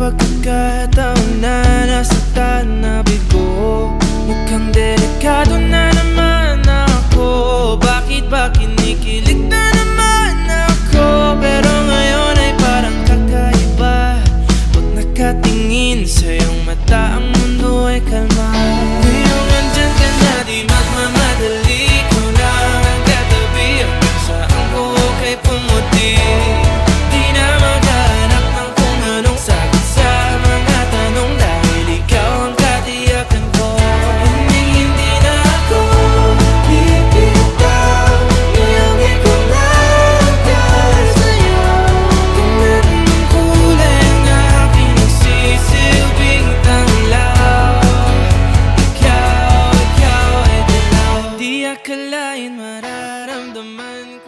pagkakataon na nasaktan na bigo. Mukhang delikado na naman ako. Bakit ba kinikilig na naman ako? Pero ngayon ay parang kakaiba. Pag nakatingin sa iyong mata, ang mundo ay kalma. Ngayong andyan ka na, di magmamadali. Ikaw lang ang katabi, ang saan ko kay pumuti. Di na maghanap ng kung anong sagot sa mga tanong, dahil ikaw ang katiyakan ko. Hindi na ako bibitaw, iyong ikaw lang dahil sa'yo. Kung anong kulay ang aking nagsisilbing tanglaw, ikaw ay dilaw. Di akalain mararamdaman ko